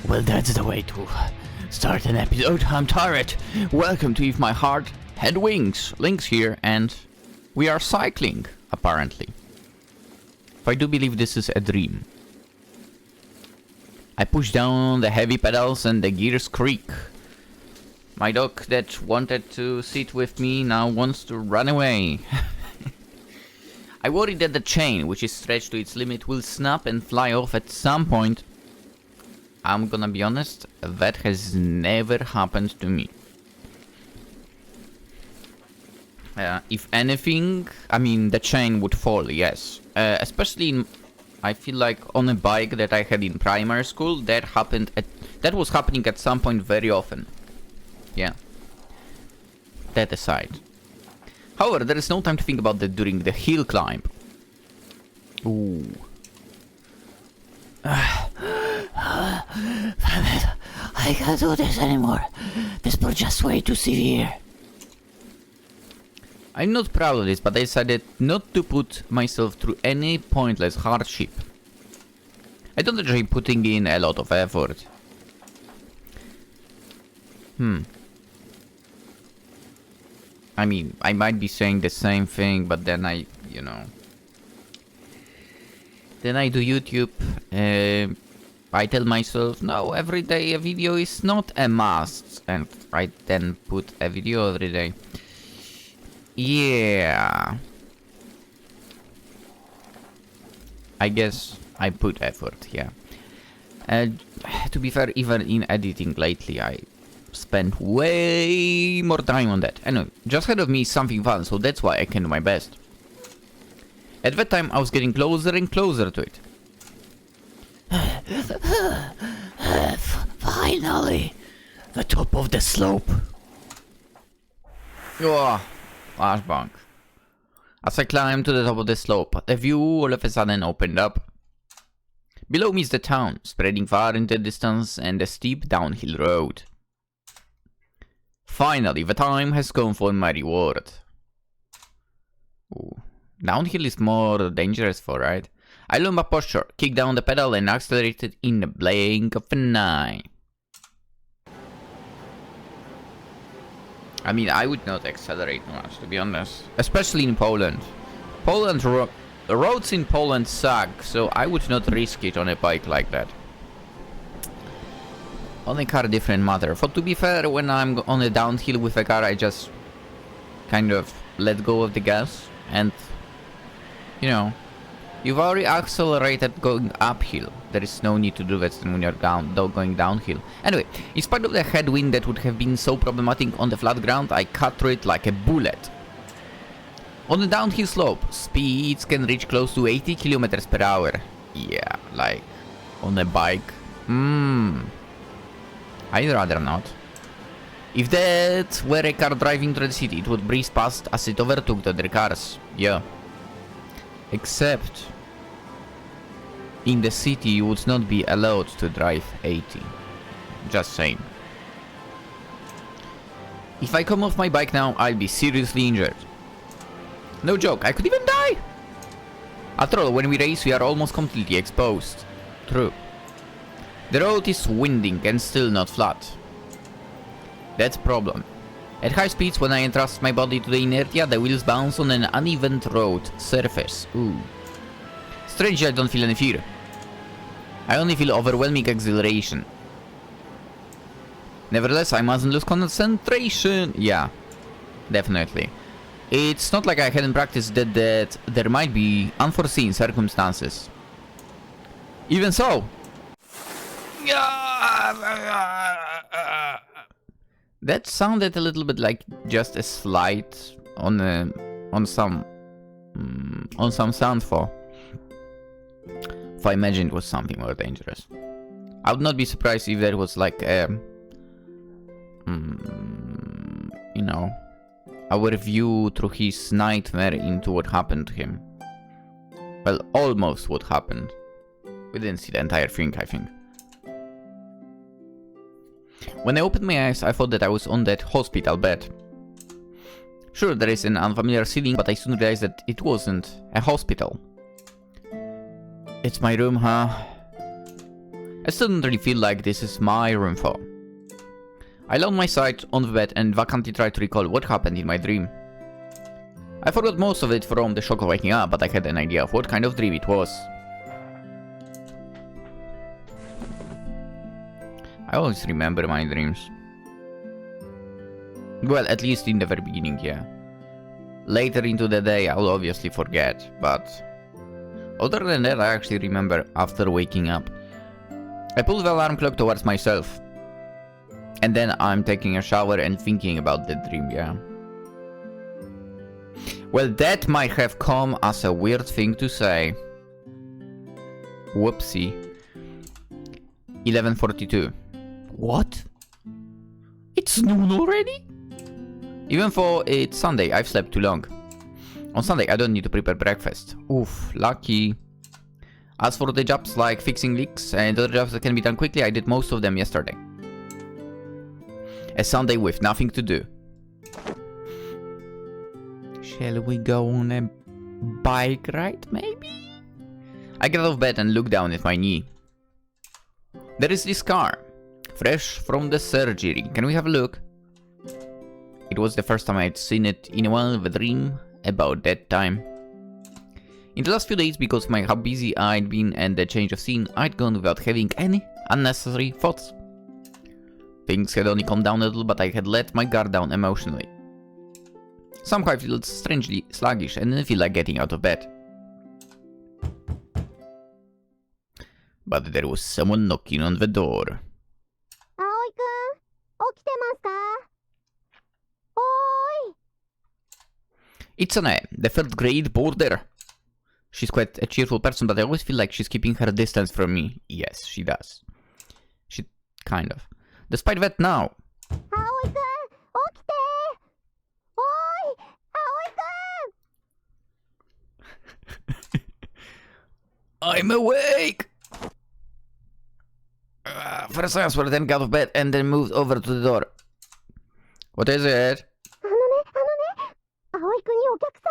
Well, that's the way to start an episode. I'm tired. Welcome to If My Heart Had Wings. Lynx here, and we are cycling, apparently. I do believe this is a dream. I push down the heavy pedals and the gears creak. My dog that wanted to sit with me now wants to run away. I worry that the chain, which is stretched to its limit, will snap and fly off at some point. I'm gonna be honest, that has never happened to me. If anything, I mean, the chain would fall, yes. Especially in, I feel like on a bike that I had in primary school, that was happening at some point very often. Yeah. That aside. However, there is no time to think about that during the hill climb. Ooh. I can't do this anymore. This was just way too severe. I'm not proud of this, but I decided not to put myself through any pointless hardship. I don't enjoy putting in a lot of effort. I mean, I might be saying the same thing, but then I do YouTube. I tell myself, no, every day a video is not a must. And I then put a video every day. Yeah. I guess I put effort, yeah. To be fair, even in editing lately, I spent way more time on that. Anyway, just ahead of me is something fun, so that's why I can do my best. At that time, I was getting closer and closer to it. Finally, the top of the slope. Oh, flashback. As I climbed to the top of the slope, the view all of a sudden opened up. Below me is the town, spreading far into the distance, and a steep downhill road. Finally, the time has come for my reward. Ooh. Downhill is more dangerous for, right? I learned my posture, kicked down the pedal and accelerated in the blink of an eye. I mean, I would not accelerate much, to be honest. Especially in Poland. The roads in Poland suck, so I would not risk it on a bike like that. On a car, different matter. For to be fair, when I'm on a downhill with a car, I just kind of let go of the gas and, you've already accelerated going uphill. There is no need to do that when you're going downhill. Anyway, in spite of the headwind that would have been so problematic on the flat ground, I cut through it like a bullet. On the downhill slope, speeds can reach close to 80 kilometers per hour. Yeah, like on a bike. I'd rather not. If that were a car driving through the city, it would breeze past as it overtook the other cars. Yeah. Except in the city you would not be allowed to drive 80. Just saying. If I come off my bike now, I'll be seriously injured. No joke, I could even die! After all, when we race, we are almost completely exposed. True. The road is winding and still not flat. That's a problem. At high speeds, when I entrust my body to the inertia, the wheels bounce on an uneven road surface. Ooh. Strangely, I don't feel any fear. I only feel overwhelming exhilaration. Nevertheless, I mustn't lose concentration. Yeah, definitely. It's not like I hadn't practiced that there might be unforeseen circumstances. Even so. That sounded a little bit like just a slide on some soundfall. If I imagine it was something more dangerous. I would not be surprised if there was like our view through his nightmare into what happened to him. Well, almost what happened. We didn't see the entire thing, I think. When I opened my eyes, I thought that I was on that hospital bed. Sure, there is an unfamiliar ceiling, but I soon realized that it wasn't a hospital. It's my room, huh? I still don't really feel like this is my room for. I lowered my sight on the bed and vacantly tried to recall what happened in my dream. I forgot most of it from the shock of waking up, but I had an idea of what kind of dream it was. I always remember my dreams. Well, at least in the very beginning, yeah. Later into the day, I'll obviously forget, but other than that, I actually remember after waking up. I pulled the alarm clock towards myself. And then I'm taking a shower and thinking about the dream, yeah. Well, that might have come as a weird thing to say. Whoopsie. 11:42. What? It's noon already? Even though it's Sunday, I've slept too long. On Sunday, I don't need to prepare breakfast. Oof, lucky. As for the jobs like fixing leaks and other jobs that can be done quickly, I did most of them yesterday. A Sunday with nothing to do. Shall we go on a bike ride, maybe? I get out of bed and look down at my knee. There is this car, fresh from the surgery. Can we have a look? It was the first time I'd seen it in a while of a dream about that time. In the last few days, because of how busy I'd been and the change of scene, I'd gone without having any unnecessary thoughts. Things had only calmed down a little, but I had let my guard down emotionally. Somehow I felt strangely sluggish and didn't feel like getting out of bed. But there was someone knocking on the door. Aoi-kun, 起きてますか? Oi! It's Ane, the third grade boarder. She's quite a cheerful person, but I always feel like she's keeping her distance from me. Yes, she does. She kind of. Despite that now. Aoi-kun, 起きて! Oi! Aoi-kun! I'm awake! First I answered, then got out of bed, and then moved over to the door. What is it? 葵くんにお客さ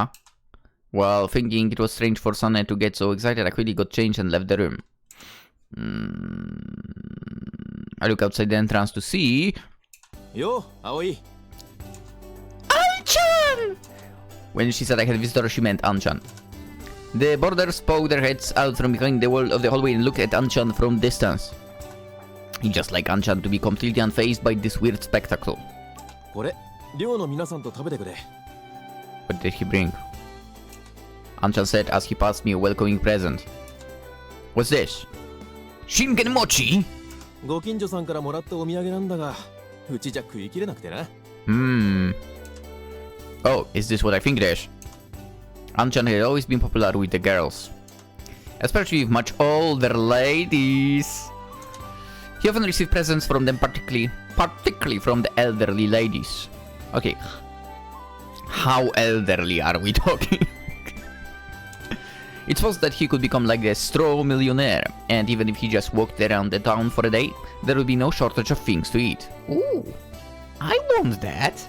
ん. Huh? Well, thinking it was strange for Sunny to get so excited, I quickly got changed and left the room. I look outside the entrance to see... Yo, Aoi. Anchan! When she said I had a visitor, she meant Anchan. The boarders poked their heads out from behind the wall of the hallway and looked at Anchan from distance. He'd just like Anchan to be completely unfazed by this weird spectacle. これ、寮の皆さんと食べてくれ。 What did he bring? Anchan said as he passed me a welcoming present. What's this? Shingen mochi? ご近所さんからもらったお土産なんだが、うちじゃ食い切れなくてな。Oh, is this what I think it is? Anchan had always been popular with the girls. Especially with much older ladies. He often received presents from them, particularly from the elderly ladies. Okay. How elderly are we talking? It's supposed that he could become like a straw millionaire, and even if he just walked around the town for a day, there would be no shortage of things to eat. Ooh, I want that.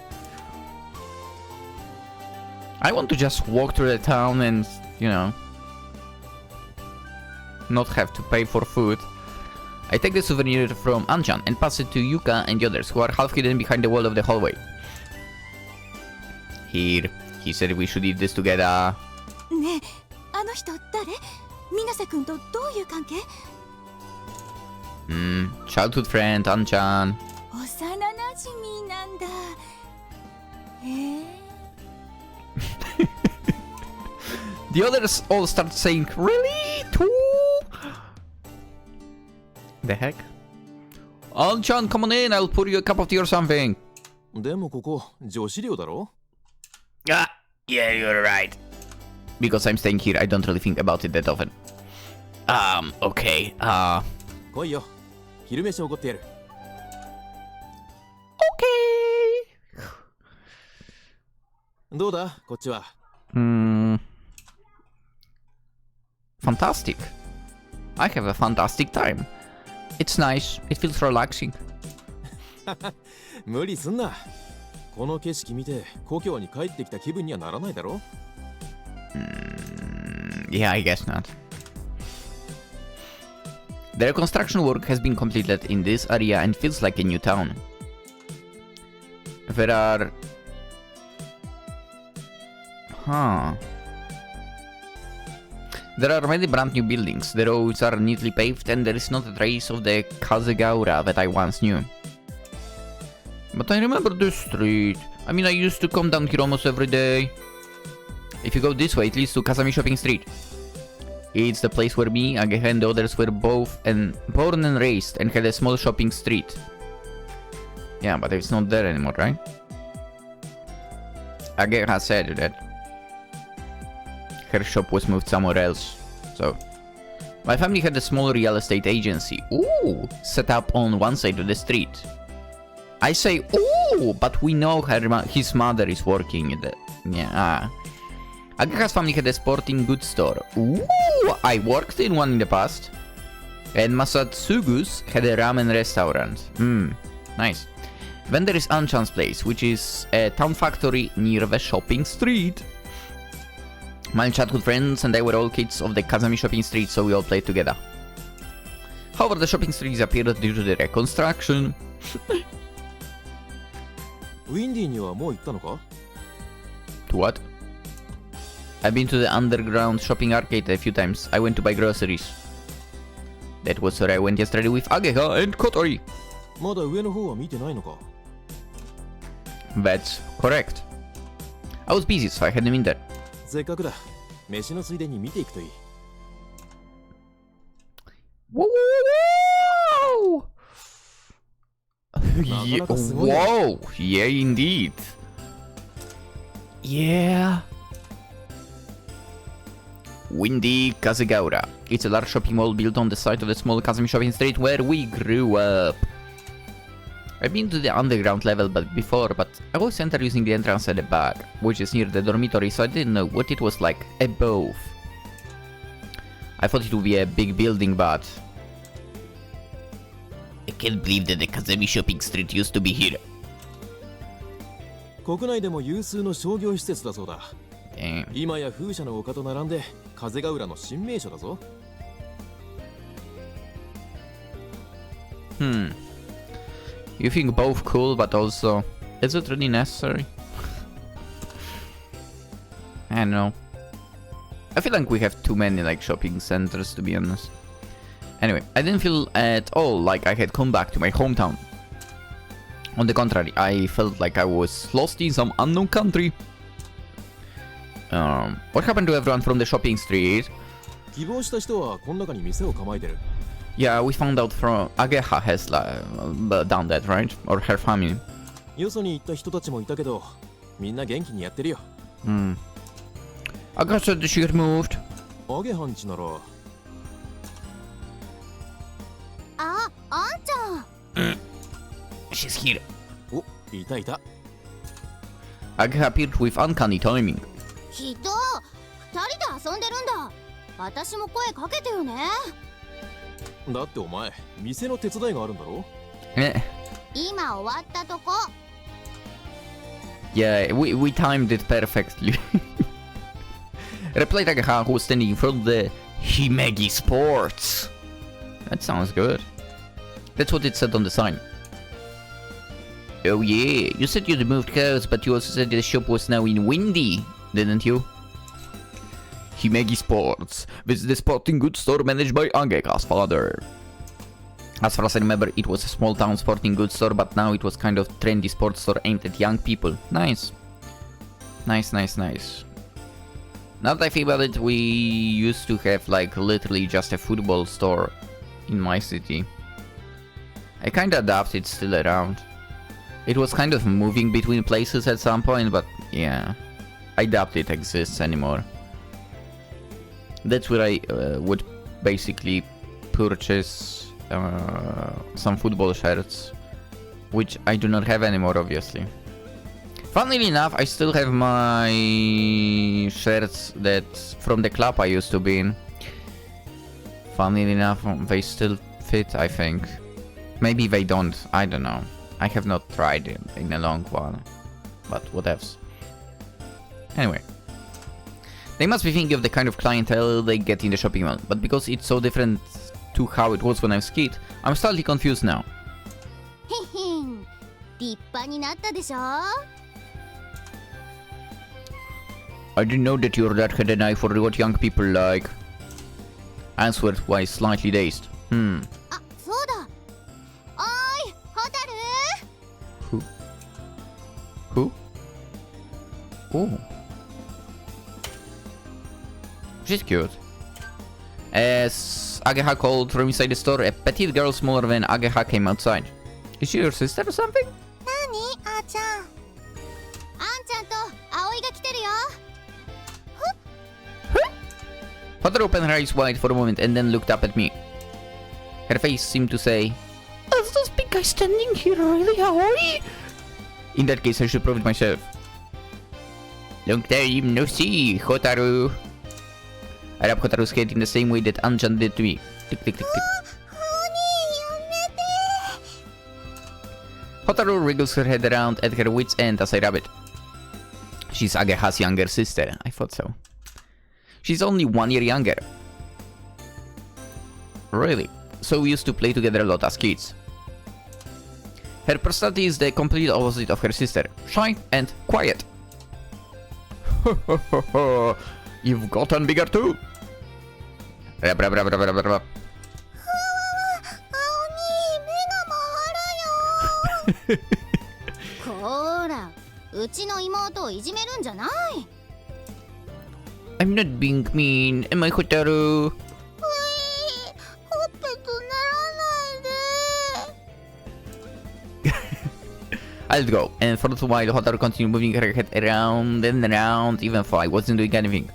I want to just walk through the town and, you know, not have to pay for food. I take the souvenir from Anchan and pass it to Yuka and the others, who are half hidden behind the wall of the hallway. Here, he said we should eat this together. ねえ、あの人誰? Minase君とどういう関係? Childhood friend, Anchan. 幼馴染なんだ。The others all start saying, really? Too? The heck? Anchan, come on in, I'll pour you a cup of tea or something. でもここ、女子寮だろ? Ah, yeah, you're right. Because I'm staying here, I don't really think about it that often. Okay, 来いよ。昼飯おごってやる。Okay. どうだ、こっちは。Fantastic. I have a fantastic time. It's nice. It feels relaxing. 無理すんな。この景色見て故郷に帰ってきた気分にはならないだろ? Yeah, I guess not. The reconstruction work has been completed in this area and feels like a new town. There are... There are many brand new buildings, the roads are neatly paved and there is not a trace of the Kazegaura that I once knew. But I remember this street. I mean, I used to come down here almost every day. If you go this way, it leads to Kazami Shopping Street. It's the place where me, Ageha and the others were both born and raised and had a small shopping street. Yeah, but it's not there anymore, right? Ageha said that her shop was moved somewhere else, so... My family had a small real estate agency, set up on one side of the street. I say ooh, but we know his mother is working in the... Ageha's family had a sporting goods store. Ooh, I worked in one in the past. And Masatsugu's had a ramen restaurant. Nice. Then there is Anchan's place, which is a town factory near the shopping street. My childhood friends and I were all kids of the Kazami Shopping Street, so we all played together. However, the shopping street disappeared due to the reconstruction. To what? I've been to the underground shopping arcade a few times. I went to buy groceries. That was where I went yesterday with Ageha and Kotori. That's correct. I was busy, so I hadn't been there. Whoa! Yeah, whoa! Yeah, indeed. Yeah. Windy Kazegaura. It's a large shopping mall built on the side of the small Kazami Shopping Street where we grew up. I've been to the underground level before, but I always enter using the entrance at the back, which is near the dormitory, so I didn't know what it was like above. I thought it would be a big building, but... I can't believe that the Kazami Shopping Street used to be here. Damn. You think both cool, but also, is it really necessary? I don't know. I feel like we have too many like shopping centers, to be honest. Anyway, I didn't feel at all like I had come back to my hometown. On the contrary, I felt like I was lost in some unknown country. What happened to everyone from the shopping street? Yeah, we found out from Ageha has done that, right? Or her family. Ageha said that she had moved. She's here. Ageha appeared with uncanny timing. ひどい、2人で遊んでるんだ。私も声かけてよね。だってお前、店の手伝いがあるんだろ？今終わったとこ。Yeah, we timed it perfectly. Replied Ageha, who was standing in front of the Himegi Sports. That sounds good. That's what it said on the sign. Oh yeah, you said you'd moved codes, but you also said the shop was now in Windy, didn't you? Himegi Sports. This is the sporting goods store managed by Ageha's father. As far as I remember, it was a small town sporting goods store, but now it was kind of trendy sports store aimed at young people. Nice. Nice, nice, nice. Now that I think about it, we used to have like literally just a football store in my city. I kinda doubt it's still around. It was kind of moving between places at some point, but yeah, I doubt it exists anymore. That's where I would basically purchase some football shirts, which I do not have anymore, obviously. Funnily enough, I still have my shirts that from the club I used to be in. Funnily enough, they still fit, I think. Maybe they don't, I don't know. I have not tried it in a long while, but what else? Anyway. They must be thinking of the kind of clientele they get in the shopping mall, but because it's so different to how it was when I was a kid, I'm slightly confused now. へへん立派になったでしょ I didn't know that your dad had an eye for what young people like. Answered while slightly dazed. あ、そうだおーいホタル Who? Oh. She's cute. As Ageha called from inside the store, a petite girl smaller than Ageha came outside. Is she your sister or something? 何あーちゃんあんちゃんと葵が来てるよ Hotaru opened her eyes wide for a moment and then looked up at me. Her face seemed to say, "Is this big guy standing here really, Aoi?" In that case, I should prove it myself. Long time no see, Hotaru. I rubbed Hotaru's head in the same way that Anchan did to me. Tick, tick, tick, tick. Hotaru wriggles her head around at her wit's end as I rub it. She's Ageha's younger sister. I thought so. She's only 1 year younger. Really? So we used to play together a lot as kids. Her personality is the complete opposite of her sister. Shy and quiet. You've gotten bigger too. Rub, rub, rub, rub, rub, rub. こーらうちの妹をいじめるんじゃない I'm not being mean, am I, Hotaru? ほっぺとならないで I'll go. And for a little while, Hotaru continued moving her head around and around, even though I wasn't doing anything.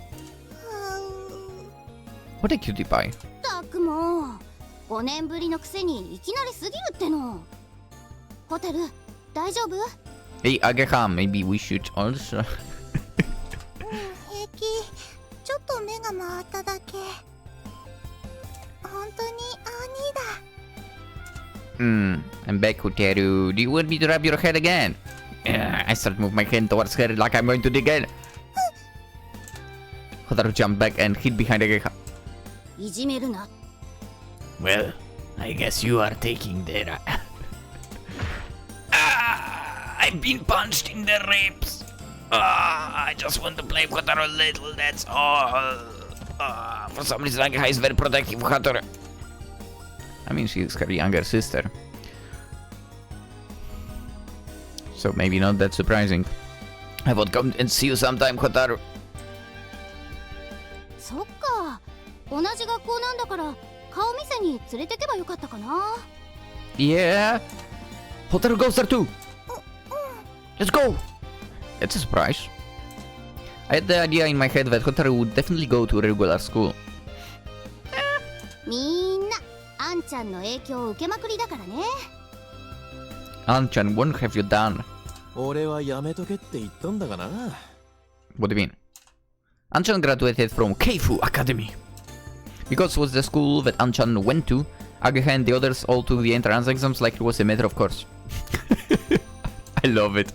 What a cutie pie. たくも5年ぶりのくせにいきなりすぎるってのホテル大丈夫 Hey, Ageha, maybe we should also... 平気ちょっと目が回っただけ本当に兄だ I'm back, Hotaru. Do you want me to rub your head again? I start to move my hand towards her like I'm going to dig in. Hotaru jumped back and hid behind Ageha. いじめるな Well, I guess you are taking that. I've been punched in the ribs. I just want to play with Hotaru a little, that's all. For some reason, Ageha is very protective of Hotaru. I mean, she's her younger sister. So maybe not that surprising. I would come and see you sometime, Hotaru. そっか同じ学校なんだから顔見せに連れてけばよかったかな Yeah. Hotaru goes there too. Let's go. It's a surprise. I had the idea in my head that Hotaru would definitely go to a regular school. みんなあんちゃんの影響を受けまくりだからね Anchan, what have you done? 俺はやめとけって言ったんだがな。 What do you mean? Anchan graduated from Keifu Academy. Because it was the school that Anchan went to, Ageha and the others all took the entrance exams like it was a matter of course. I love it.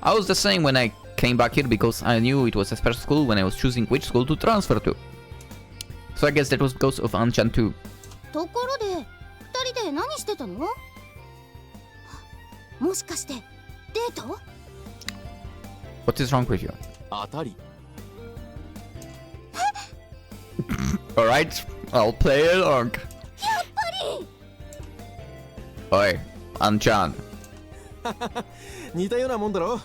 I was the same when I came back here because I knew it was a special school when I was choosing which school to transfer to. So I guess that was because of Anchan too. ところで2人で何してたのもしかしてデート What is wrong with you? 当たり。Alright, I'll play along. やっぱり Oi, Anchan. 似たようなもんだろ。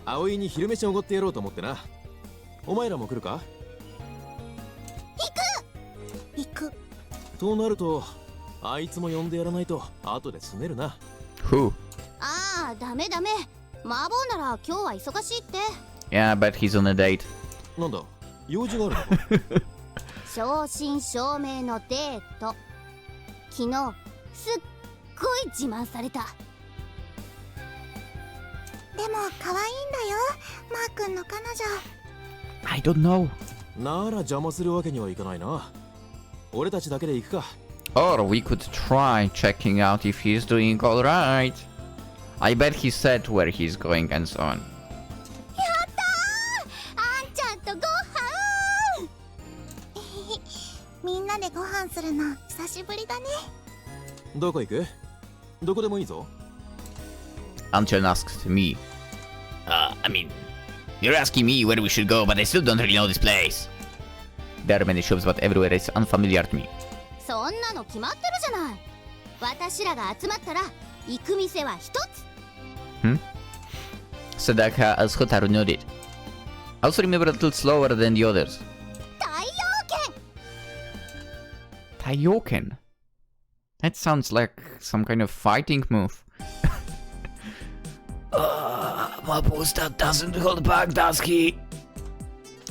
葵に昼飯おごってやろうと思ってな。お前らも来るか？行くとなると、あいつも呼んでやらないと後で拗ねるな。Who? ああダメダメ麻婆なら今日は忙しいって Yeah, but he's on a date. なんだ、用事があるのか？正真正銘のデート昨日すっごい自慢されたでも可愛いんだよマー君の彼女 I don't know. なら邪魔するわけにはいかないな。俺たちだけで行くか。Or we could try checking out if he's doing alright. I bet he said where he's going and so on. やったーあんちゃんとご飯みんなでご飯ンするの久しぶりだね。どこ行く？どこでもいいぞ。Anchan asked me. I mean, you're asking me where we should go, but I still don't really know this place. There are many shops, but everywhere is unfamiliar to me. そんなの決まってるじゃない。私らが集まったら行く店は一つ。Sadaka as Hotaru nodded. I also remember a little slower than the others. 太陽拳。 Taioken? That sounds like some kind of fighting move. My poster doesn't hold back, does he?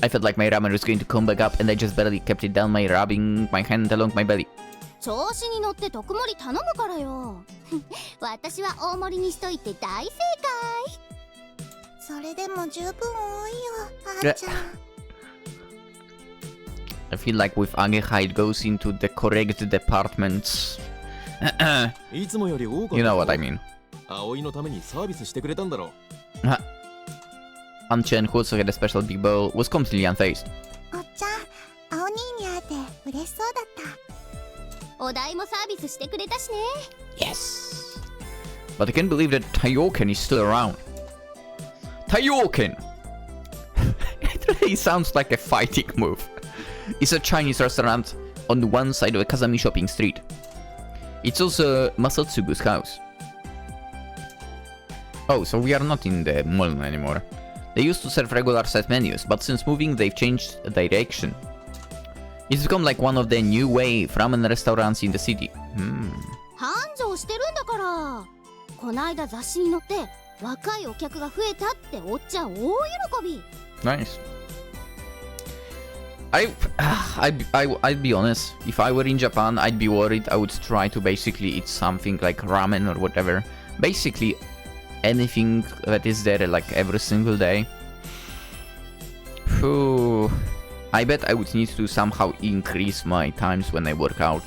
I felt like my ramen was going to come back up and I just barely kept it down by rubbing my hand along my belly. 調子に乗って特盛り頼むからよ。私は大盛りにしといて大正解。それでも十分多いよ、あーちゃん。I feel like with Ageha it goes into the correct departments. いつもより多かった。 You know what I mean. 葵のためにサービスしてくれたんだろう。Anchan, who also had a special big bowl, was completely unfazed. おっちゃん、青兄に会えて嬉しそうだった。お代もサービスしてくれたしね。Yes. But I can't believe that Taioken is still around. Taioken! It really sounds like a fighting move. It's a Chinese restaurant on the one side of a Kazami shopping street. It's also Masatsugu's house. Oh, so we are not in the mall anymore. They used to serve regular set menus, but since moving they've changed direction. It's become like one of the new wave ramen restaurants in the city. 繁盛してるんだから。こないだ雑誌に載って若いお客が増えたっておっちゃん大喜び。Nice. I'd be honest. If I were in Japan, I'd be worried. I would try to basically eat something like ramen or whatever. Basically, anything that is there like every single day. Phew. I bet I would need to somehow increase my times when I work out.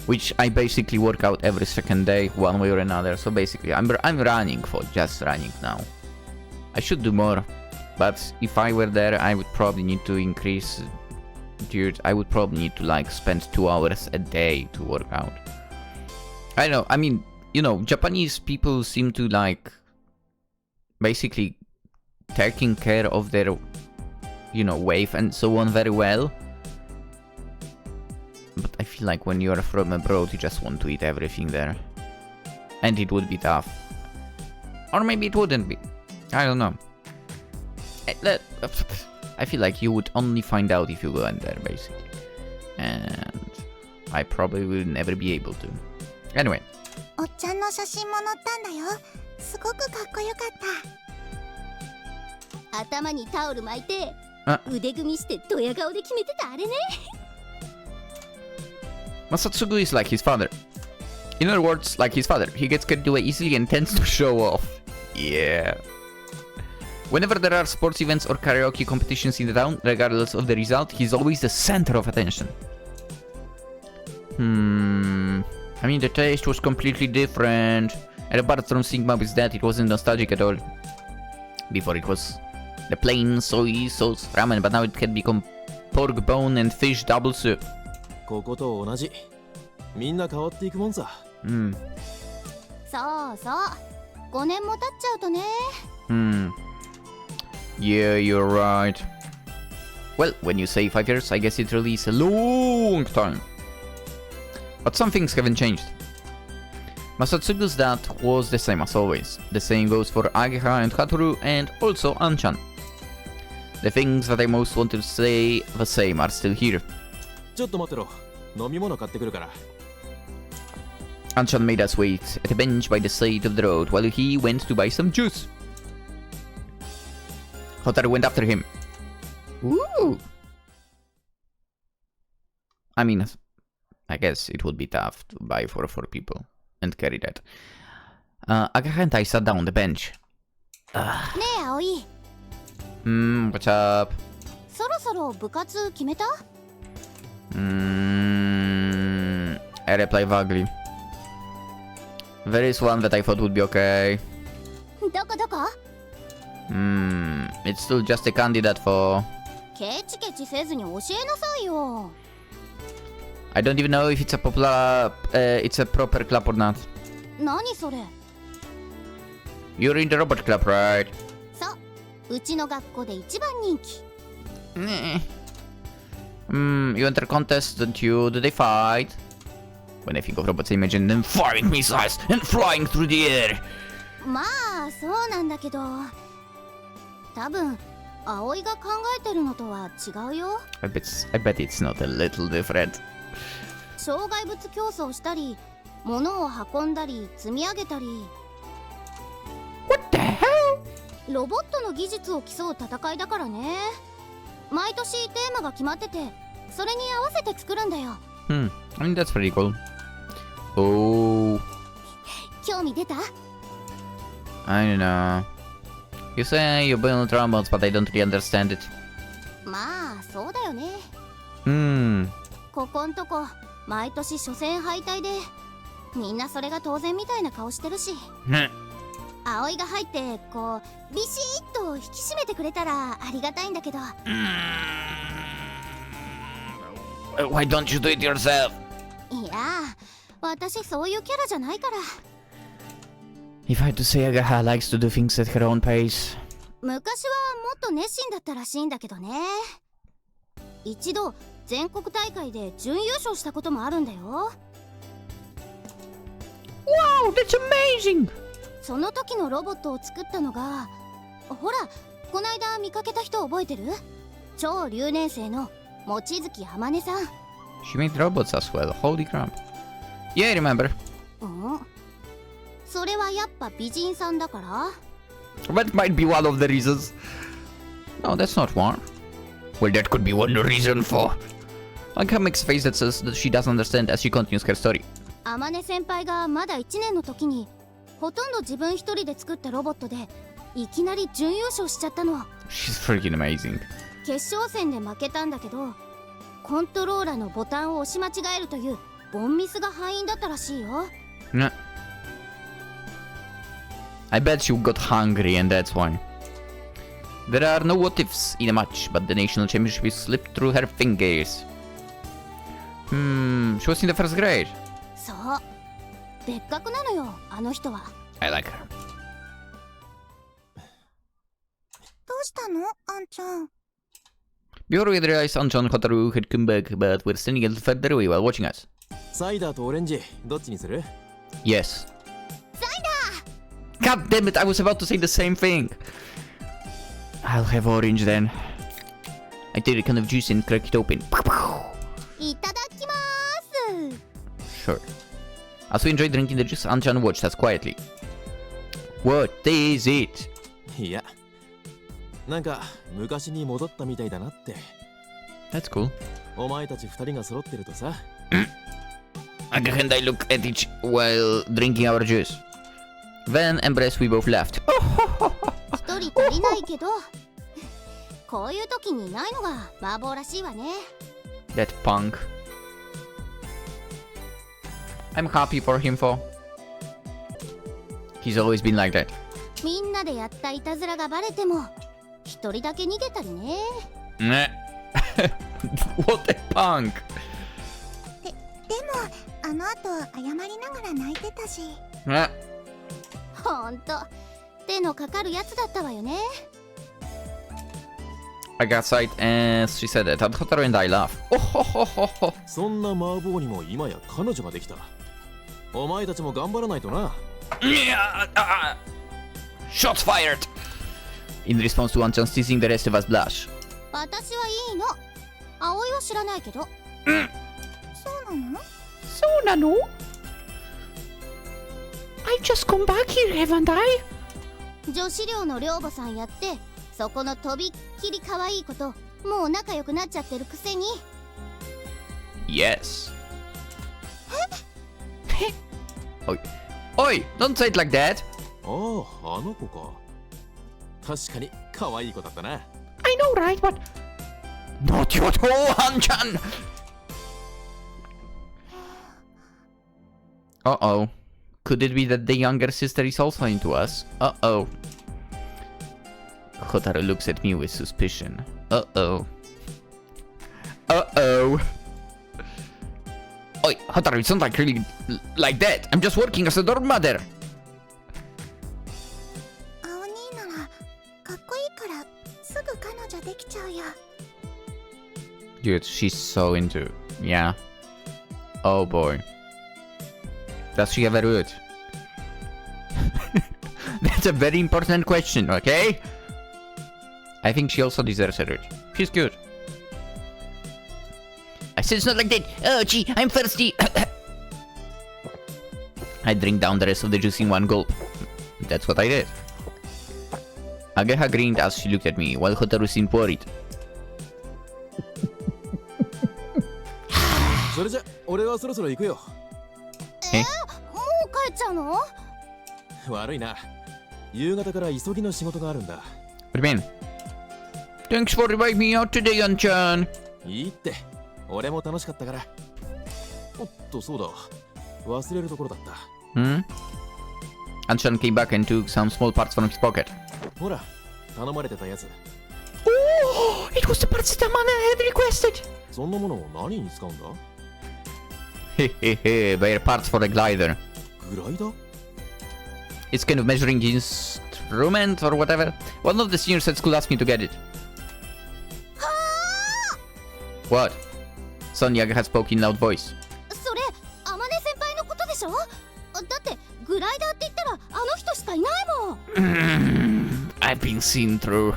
Which I basically work out every second day, one way or another. So basically, I'm running for just running now. I should do more. But if I were there, I would probably need to increase. Dude, I would probably need to like spend 2 hours a day to work out. I know, I mean, you know, Japanese people seem to like basically taking care of their, you know, weight and so on very well. But I feel like when you're from abroad, you just want to eat everything there. And it would be tough. Or maybe it wouldn't be. I don't know. I feel like you would only find out if you go in there, basically. And I probably will never be able to. Anyway. おっちゃんの写真も載ったんだよ。すごくかっこよかった。頭にタオル巻いて、腕組みしてドヤ顔で決めてたあれね。Masatsugu is like his father. In other words, like his father. He gets carried away easily and tends to show off. Yeah. Whenever there are sports events or karaoke competitions in the town, regardless of the result, he's always the center of attention. I mean, the taste was completely different. And apart from seeing Mom is dead, it wasn't nostalgic at all. Before it was the plain soy sauce ramen, but now it had become pork bone and fish double soup. ここと同じ。みんな変わっていくもんさ。そうそう。5年も経っちゃうとね。Yeah, you're right. Well, when you say 5 years, I guess it really is a long time. But some things haven't changed. Masatsugu's dad was the same as always. The same goes for Ageha and Hatoru and also Anchan. The things that I most wanted to say the same are still here. ちょっと待ってろ。飲み物買ってくるから。Anchan made us wait at a bench by the side of the road while he went to buy some juice. Hotaru went after him. Ooh! I mean, I guess it would be tough to buy for 4 people and carry that. Ageha and I sat down on the bench. ねえ、葵。What's up? そろそろ部活決めた？ I reply vaguely. There is one that I thought would be okay. どこどこ？ It's still just a candidate for... ケチケチせずに教えなさいよ。I don't even know if it's a popular, it's a proper club or not. 何それ？ You're in the robot club, right? そう、うちの学校で一番人気。You enter a contest, don't you? Do they fight? When I think of robots, I imagine them firing missiles and flying through the air. まあそうなんだけど、多分葵が考えてるのとは違うよ。I bet it's not a little different. 障害物競争したり、物を運んだり積み上げたり。What the hell? ロボットの技術を競う戦いだからね。毎年テーマが決まってて、それに合わせて作るんだよ。I mean that's pretty cool. Oh. 興味出た？ I don't know. You say you build robots, but I don't really understand it. まあそうだよね。ここんとこ毎年初戦敗退で、みんなそれが当然みたいな顔してるし。葵が入ってこうビシッと引き締めてくれたらありがたいんだけど。Why don't you do it yourself? いや、私そういうキャラじゃないから。If I had to say, Agaha likes to do things at her own pace. 昔はもっと熱心だったらしいんだけどね。一度全国大会で準優勝したこともあるんだよ。Wow, that's amazing! その時のロボットを作ったのが、ほら、こないだ見かけた人覚えてる？超留年生の望月浜音さん。She made robots as well. Holy crap. Yeah, I remember. それはやっぱ美人さんだから？ That might be one of the reasons. No, that's not one. Well, that could be one reason for. Like her mixed face that says that she doesn't understand as she continues her story. 天音先輩がまだ1年の時に、ほとんど自分一人で作ったロボットで、いきなり準優勝しちゃったの。She's freaking amazing. 決勝戦で負けたんだけど、コントローラのボタンを押し間違えるというボンミスが敗因だったらしいよ。Nah. I bet you got hungry and that's why. There are no what ifs in a match, but the national championship slipped through her fingers. She was in the first grade. そう。別格なのよ、あの人は。I like her. どうしたの、あんちゃん。Before we realized Ancha and Kotaru had come back, but were standing a little further away while watching us. サイダーとオレンジ、どっちにする？ Yes. God damn it, I was about to say the same thing. I'll have orange then. I take a can of juice and crack it open. いただきまーす。 Sure. As we enjoyed drinking the juice, Anchan watched us quietly. What is it? いや、なんか昔に戻ったみたいだなって。 That's cool. お前たち二人が揃ってるとさ。Aga and I look at each while drinking our juice. Then, embrace, we both laughed. 一人足りないけど、こういう時にいないのが麻婆らしいわね。That punk. I'm happy for him for. He's always been like that. みんなでやったいたずらがバレても、一人だけ逃げたりね。Meh. What a punk. でも、あの後謝りながら泣いてたし。Meh. ほんと、手のかかるやつだったわよね。I got sight as she said that. Kotaru and I laugh. そんな麻婆にも今や彼女ができた。お前たちも頑張らないとな。Shots fired! In response to Anchan's teasing, the rest of us blush. 私はいいの。葵は知らないけど。そうなの？ I've just come back here, haven't I? 女子寮の寮母さんやって、そこのとびっきり可愛い子ともう仲良くなっちゃってるくせに。Yes. Oi. Oi, don't say it like that. ああ、あの子か。確かに可愛い子だったな。I know, right? But Not you at all, Hanchan! Uh-oh. Could it be that the younger sister is also into us? Uh-oh. Kotaru looks at me with suspicion. Uh-oh. Uh-oh. Hotaru, it's not like really like that. I'm just working as a dorm mother. 青兄ならかっこいいからすぐ彼女できちゃうよ。 Dude, she's so into. Yeah. Oh boy. Does she have a root? That's a very important question, okay? I think she also deserves a root. She's good. I said it's not like that. Oh, gee, I'm thirsty. I drink down the rest of the juice in one gulp. That's what I did. Ageha grinned as she looked at me, while Hotaru seemed worried. それじゃ俺はそろそろ行くよ。え？もう帰っちゃうの？悪いな。夕方から急ぎの仕事があるんだ。What do you mean? Thanks for inviting me out today, Anchan. いいって。俺も楽しかったから。おっとそうだ。忘れるところだった。Hmm? Anchan came back and took some small parts from his pocket. ほら、頼まれてたやつ。Oh, it was the parts that Amanda had requested. そんなものを何に使うんだ？ Hehehe, they're parts for a glider. グライダー？ It's kind of measuring instrument or whatever. One of the seniors at school asked me to get it. What? Sonya had spoken in loud voice. それ天音先輩のことでしょ？だってグライダーって言ったらあの人しかいないもん。I've been seen through.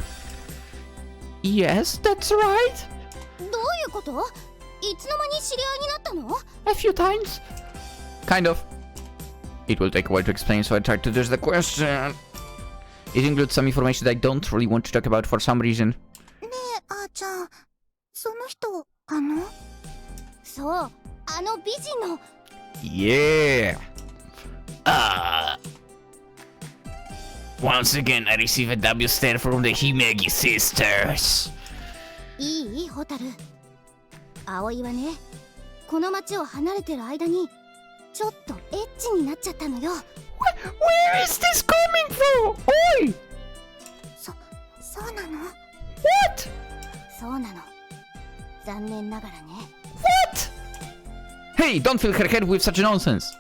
Yes, that's right. どういうこと？いつの間に知り合いになったの？ A few times. Kind of. It will take a while to explain, so I tried to dodge the question. It includes some information that I don't really want to talk about for some reason. ねえ、あーちゃん、その人、そう、あの美人の。Yeah. Once again, I receive a W stare from the Himegi sisters. いいホタル。葵はね、この町を離れてる間にちょっとエッチになっちゃったのよ。Where is this coming from? Oi! そうなの？ What? そうなの。残念ながらね。What? Hey, don't fill her head with such nonsense.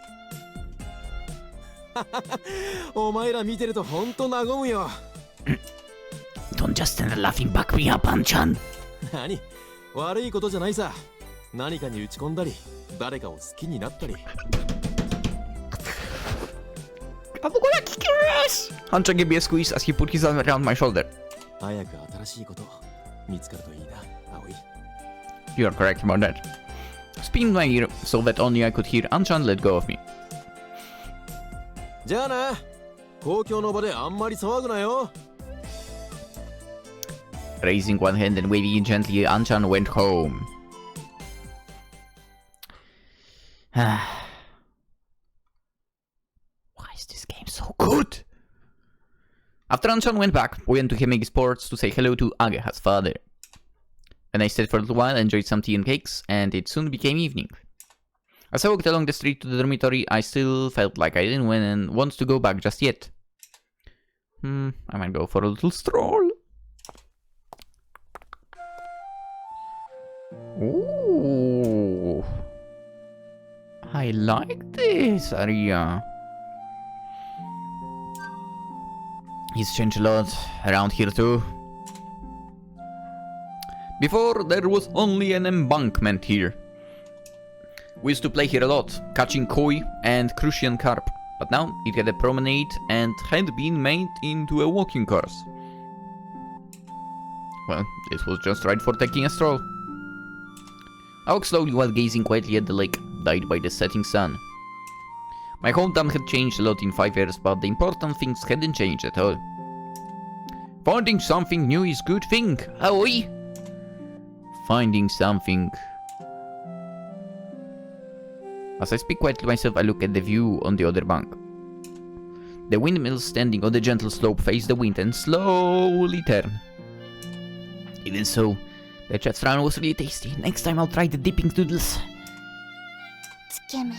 お前ら見てるとほんと和むよ。Don't just stand laughing back me up, Anchan. 何？悪いことじゃないさ。何かに打ち込んだり、誰かを好きになったり。I'm gonna kick your ass! Hunter gave me a squeeze as he put his arm around my shoulder. 早く新しいこと見つかるといいな、葵。You're correct about that. Spin my ear so that only I could hear Anchan let go of me. じゃあな。公共の場であんまり騒ぐなよ。Raising one hand and waving it gently, Anchan went home. Why is this game so good? After Anchan went back, we went to Himegi Sports to say hello to Ageha's father. And I stayed for a little while, enjoyed some tea and cakes, and it soon became evening. As I walked along the street to the dormitory, I still felt like I didn't want to go back just yet. I might go for a little stroll. Ooh, I like this area. It's changed a lot around here too. Before, there was only an embankment here. We used to play here a lot, catching koi and crucian carp, but now it had a promenade and had been made into a walking course. Well, this was just right for taking a stroll. I walked slowly while gazing quietly at the lake, dyed by the setting sun. My hometown had changed a lot in 5 years, but the important things hadn't changed at all. Finding something new is good thing, Aoi! Finding something... As I speak quietly to myself, I look at the view on the other bank. The windmills standing on the gentle slope face the wind and slowly turn. Even so, the chef's ramen was really tasty. Next time I'll try the dipping noodles. つけ麺。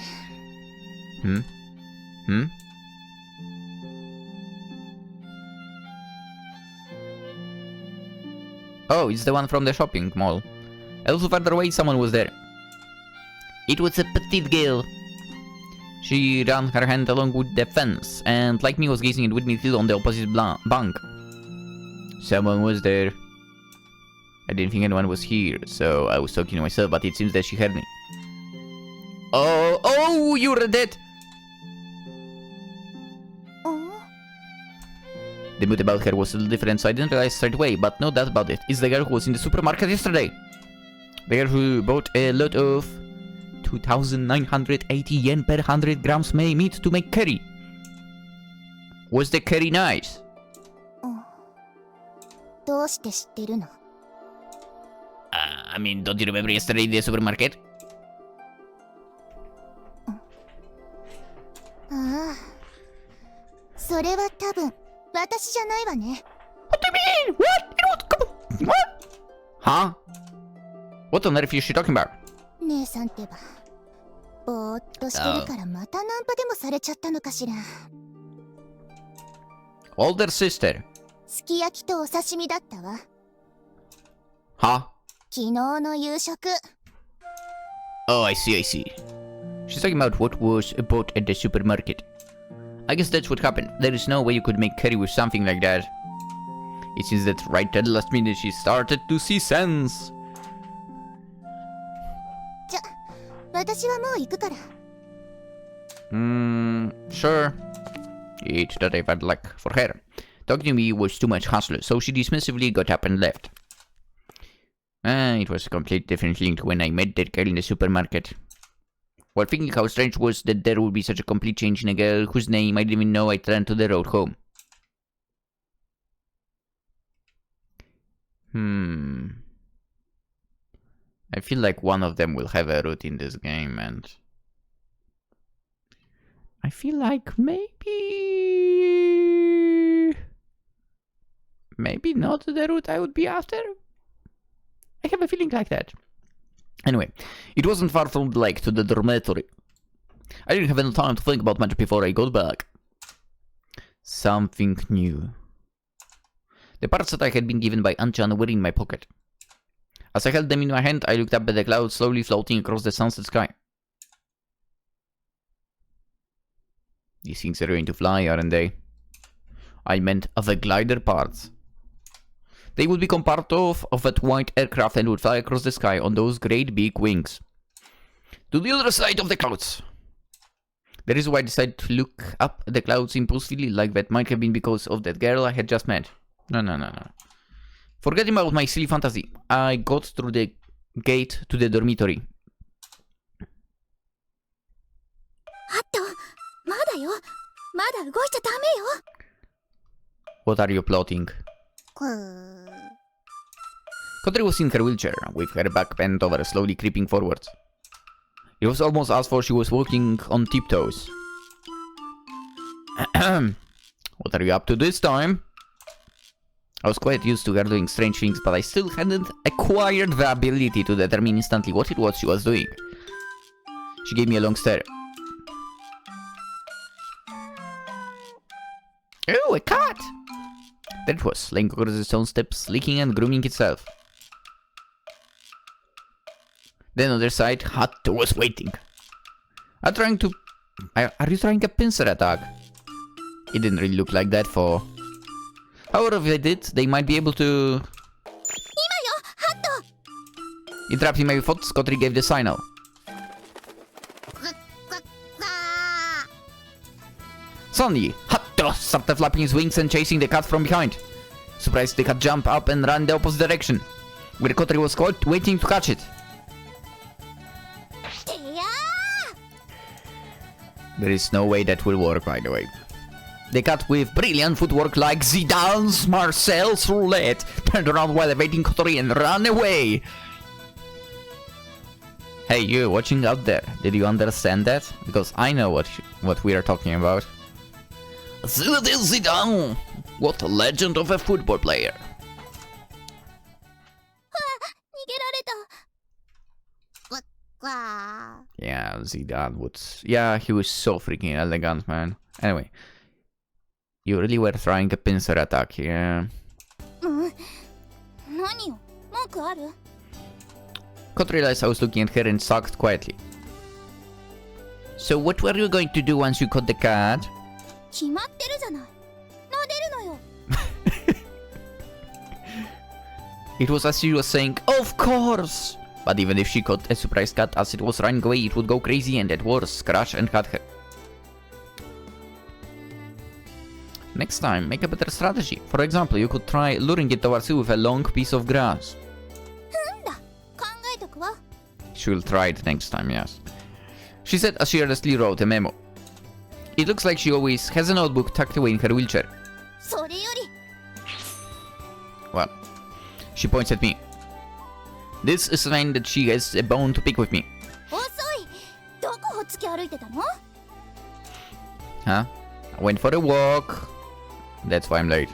Oh, it's the one from the shopping mall. A little further away, someone was there. It was a petite girl. She ran her hand along with the fence, and like me was gazing at me still on the opposite bank. Someone was there. I didn't think anyone was here, so I was talking to myself, but it seems that she heard me. Oh, you're dead! The mood about her was a little different, so I didn't realize straight away, but no doubt about it. It's the girl who was in the supermarket yesterday. The girl who bought a lot of 2,980 yen per 100 grams meat to make curry. Was the curry nice? どうして知ってるの? I mean, don't you remember yesterday in the supermarket? ああ、それは多分私じゃないわね。 What do you mean? What? What? Huh? What on earth is she talking about? 姉さんってば、ぼーっとしてるからまたナンパでもされちゃったのかしら。Older sister. すき焼きとお刺身だったわ。 Huh? 昨日の夕食。 Oh, I see. She's talking about what was bought at the supermarket. I guess that's what happened. There is no way you could make curry with something like that. It seems that right at the last minute she started to see sense. じゃ、私はもう行くから。Sure. It's that I bad luck for her. Talking to me was too much hassle, so she dismissively got up and left. It was a complete different feeling to when I met that girl in the supermarket. While thinking how strange was that there would be such a complete change in a girl whose name I didn't even know, I turned to the road home. I feel like one of them will have a root in this game, and I feel like maybe not the route I would be after. I have a feeling like that. Anyway, it wasn't far from the lake to the dormitory. I didn't have enough time to think about much before I got back. Something new. The parts that I had been given by Anchan were in my pocket. As I held them in my hand, I looked up at the clouds slowly floating across the sunset sky. These things are going to fly, aren't they? I meant the glider parts. They would become part of that white aircraft and would fly across the sky on those great big wings. To the other side of the clouds. The reason why I decided to look up at the clouds impulsively like that might have been because of that girl I had just met. No. Forgetting about my silly fantasy, I got through the gate to the dormitory. あと、まだよ。まだ動いちゃダメよ。 What are you plotting? Kotori was in her wheelchair, with her back bent over, slowly creeping forwards. It was almost as though she was walking on tiptoes. What are you up to this time? I was quite used to her doing strange things, but I still hadn't acquired the ability to determine instantly what it was she was doing. She gave me a long stare. Oh, a cat! There it was, laying across its own steps, licking and grooming itself. Then on the other side, Hatto was waiting. Are you trying a pincer attack? It didn't really look like that for... However, if they did, they might be able to... Interrupting my thoughts, Kotori gave the signal. Suddenly, Hatto started flapping his wings and chasing the cat from behind. Surprised, the cat jumped up and ran the opposite direction, where Kotori was caught waiting to catch it. There is no way that will work, by the way. The cat, with brilliant footwork like Zidane's Marcel's roulette, turned around while evading Kotori and ran away. Hey, you watching out there, did you understand that? Because I know what we are talking about. Zinedine Zidane! What a legend of a football player. Yeah, Zidane would... Yeah, he was so freaking elegant, man. Anyway. You really were trying a pincer attack here. Kotori realized I was looking at her and sucked quietly. So what were you going to do once you caught the cat? 決まってるじゃない。撫でるのよ。 It was as she was saying, of course! But even if she caught a surprise cat as it was running away, it would go crazy and at worst, scratch and cut her. Next time, make a better strategy. For example, you could try luring it towards you with a long piece of grass. んだ。考えとくわ。 She will try it next time, yes. She said as she earnestly wrote a memo. It looks like she always has a notebook tucked away in her wheelchair. それより。 Well, she points at me. This is a sign that she has a bone to pick with me. 遅い。どこほっつき歩いてたの？ Huh? I went for a walk. That's why I'm late.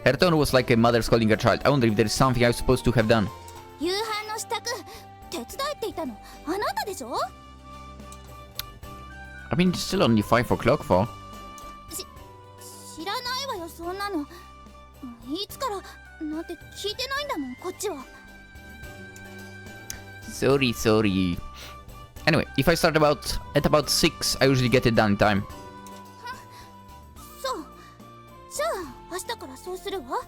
Her tone was like a mother scolding her child. I wonder if there is something I was supposed to have done. 夕飯の支度手伝えって言ったのあなたでしょ？ I mean, it's still only 5 o'clock for. 知らないわよそんなの。いつからなんて聞いてないんだもんこっちは。 Sorry. Anyway, if I start at about 6, I usually get it done in time. そう。じゃあ明日からそうするわ。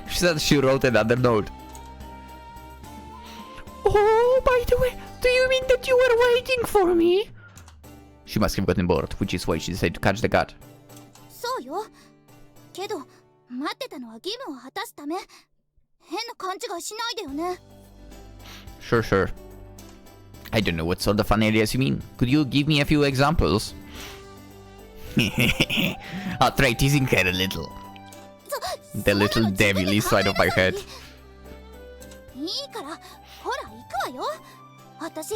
She said she wrote another note. Oh, by the way, do you mean that you were waiting for me? She must have gotten bored, which is why she decided to catch the cat. そうよ。けど待ってたのは義務を果たすため。変な勘違いしないでよね。 Sure. I don't know what sort of fun areas you mean. Could you give me a few examples? I'll try teasing her a little. The little devilly side of my head. いいからほら行くわよ。私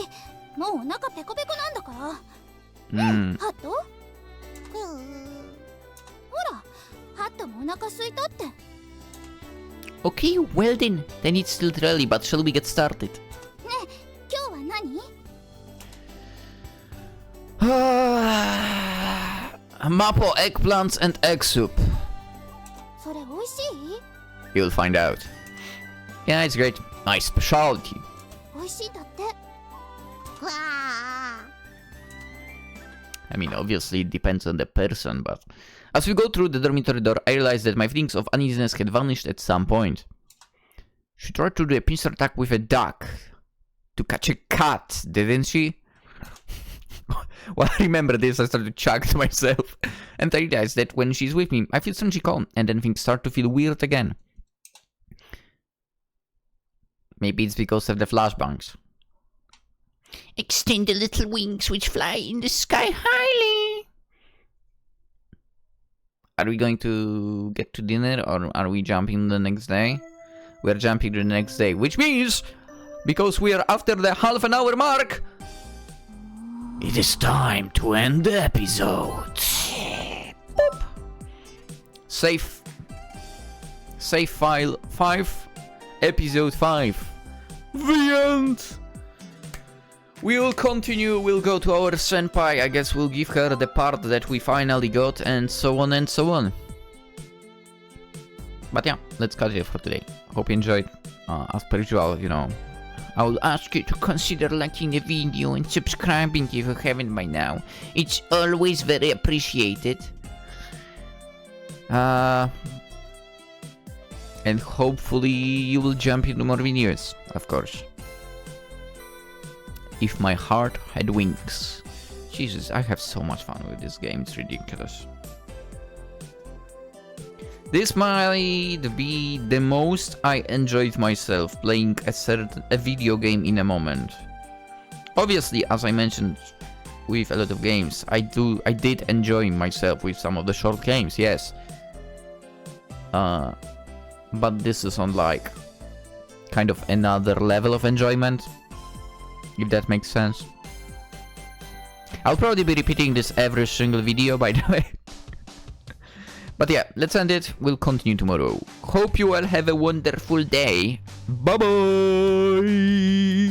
もうお腹ペコペコなんだから。ハット？ほら、ハットもお腹空いたって。 Okay, well then it's still early, but shall we get started? ねえ、今日は何？Mapo, eggplants and egg soup. それ美味しい？ You'll find out. Yeah, it's great. My specialty. 美味しいだって。わあ。 I mean, obviously it depends on the person, but as we go through the dormitory door, I realized that my feelings of uneasiness had vanished at some point. She tried to do a pincer attack with a duck to catch a cat, didn't she? Well, I remember this, I started to chuckle to myself, and I realized that when she's with me, I feel strangely calm, and then things start to feel weird again. Maybe it's because of the flashbangs. Extend the little wings which fly in the sky highly. Are we going to get to dinner, or are we jumping the next day? We're jumping the next day, which means, because we are after the half an hour mark, It is time to end the episode. Boop. Save file 5, episode 5. The end! We will continue, we'll go to our senpai, I guess we'll give her the part that we finally got, and so on and so on. But yeah, let's cut it for today. Hope you enjoyed. As per usual, you know, I will ask you to consider liking the video and subscribing if you haven't by now. It's always very appreciated. And hopefully you will jump into more videos, of course. If my heart had wings. Jesus, I have so much fun with this game, it's ridiculous. This might be the most I enjoyed myself playing a video game in a moment. Obviously, as I mentioned with a lot of games, I did enjoy myself with some of the short games, yes. But this is on like kind of another level of enjoyment, if that makes sense. I'll probably be repeating this every single video, by the way. But yeah, let's end it. We'll continue tomorrow. Hope you all have a wonderful day. Bye bye!